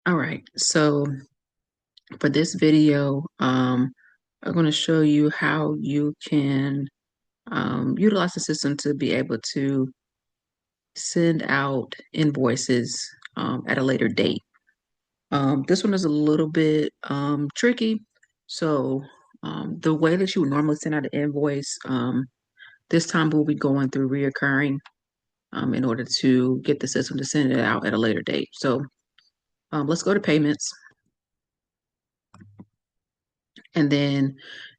All right, so for this video, I'm going to show you how you can utilize the system to be able to send out invoices at a later date. This one is a little bit tricky. So the way that you would normally send out an invoice, this time we'll be going through reoccurring in order to get the system to send it out at a later date. So let's go to payments. And then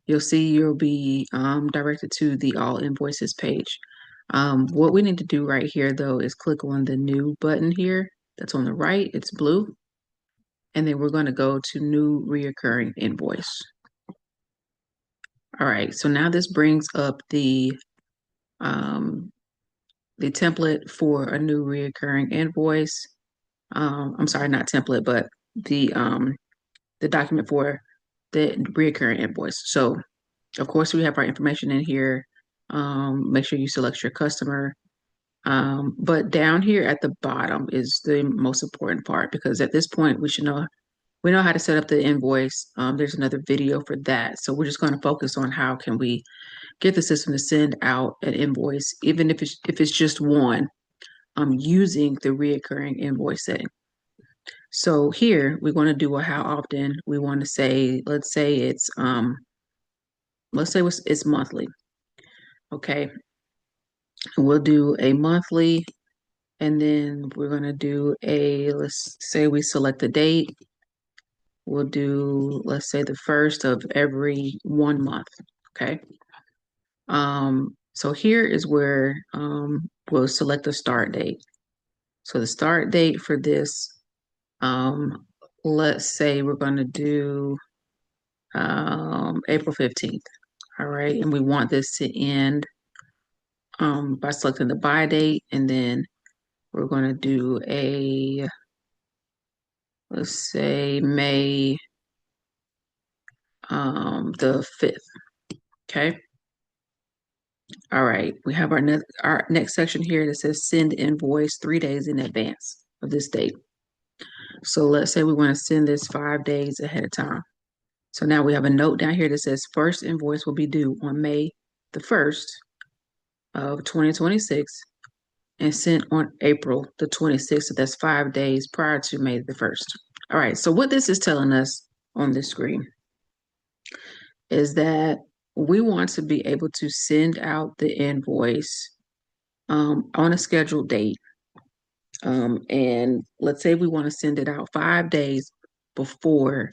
you'll see you'll be directed to the all invoices page. What we need to do right here though is click on the new button here that's on the right. It's blue. And then we're going to go to new reoccurring invoice. All right, so now this brings up the template for a new reoccurring invoice. I'm sorry, not template, but the document for the reoccurring invoice. So of course, we have our information in here. Make sure you select your customer. But down here at the bottom is the most important part because at this point we know how to set up the invoice. There's another video for that. So we're just going to focus on how can we get the system to send out an invoice, even if it's just one, using the reoccurring invoice setting. So here we're going to do a how often. We want to say, let's say it's monthly. Okay. We'll do a monthly, and then we're going to do let's say we select a date. We'll do, let's say, the first of every 1 month. Okay. So here is where we'll select a start date. So the start date for this, let's say we're going to do April 15th. All right. And we want this to end by selecting the buy date, and then we're going to do let's say May the 5th. Okay. All right. We have our next section here that says send invoice 3 days in advance of this date. So let's say we want to send this 5 days ahead of time. So now we have a note down here that says first invoice will be due on May the 1st of 2026 and sent on April the 26th. So that's 5 days prior to May the 1st. All right. So what this is telling us on this screen is that we want to be able to send out the invoice on a scheduled date. And let's say we want to send it out 5 days before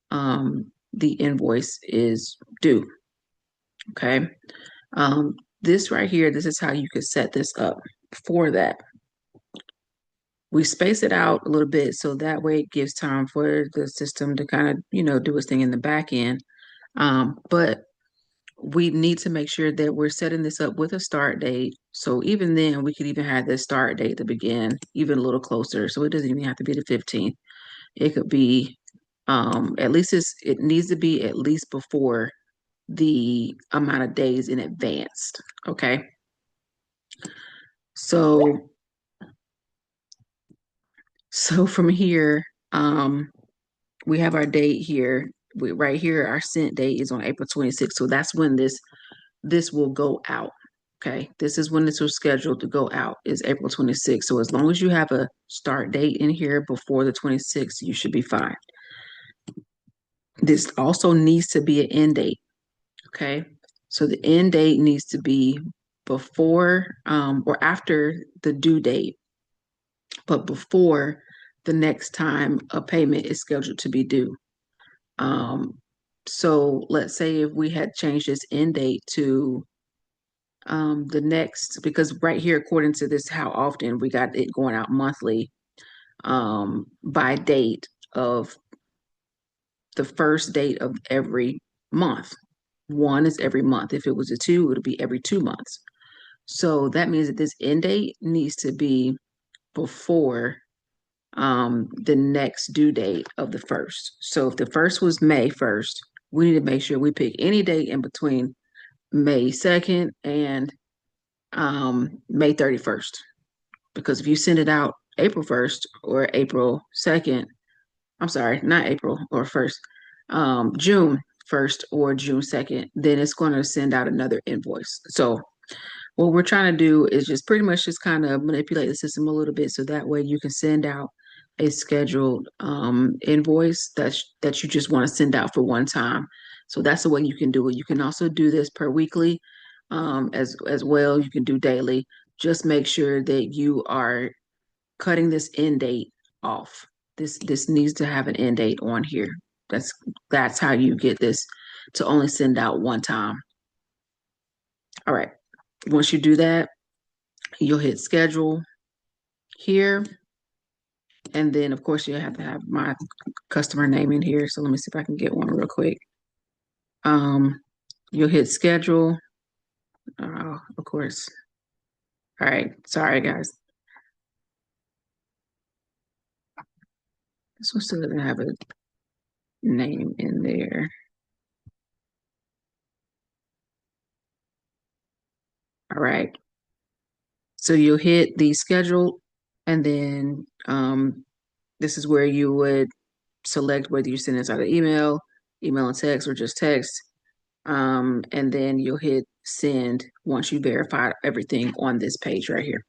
the invoice is due. Okay. This right here, this is how you could set this up for that. We space it out a little bit so that way it gives time for the system to kind of, do its thing in the back end. But we need to make sure that we're setting this up with a start date. So even then, we could even have the start date to begin even a little closer. So it doesn't even have to be the 15th. It could be at least it needs to be at least before the amount of days in advance. Okay. So from here, we have our date here. Right here, our sent date is on April 26th. So that's when this will go out. Okay, this is when this was scheduled to go out, is April 26th. So as long as you have a start date in here before the 26th, you should be fine. This also needs to be an end date. Okay, so the end date needs to be before or after the due date, but before the next time a payment is scheduled to be due. So let's say if we had changed this end date to the next, because right here, according to this, how often we got it going out monthly, by date of the first date of every month. One is every month. If it was a two, it'll be every 2 months. So that means that this end date needs to be before the next due date of the first. So if the first was May 1st, we need to make sure we pick any date in between May 2nd and May 31st. Because if you send it out April 1st or April 2nd, I'm sorry, not April or 1st, June 1st or June 2nd, then it's going to send out another invoice. So what we're trying to do is just pretty much just kind of manipulate the system a little bit so that way you can send out a scheduled invoice that you just want to send out for one time. So that's the way you can do it. You can also do this per weekly as well. You can do daily. Just make sure that you are cutting this end date off. This needs to have an end date on here. That's how you get this to only send out one time. All right. Once you do that, you'll hit schedule here. And then of course you have to have my customer name in here. So let me see if I can get one real quick. Um, you'll hit schedule. Of course. All right. Sorry guys. This one still doesn't have a name in there. All right. So you'll hit the schedule and then this is where you would select whether you send this out of email and text, or just text. And then you'll hit send once you verify everything on this page right here.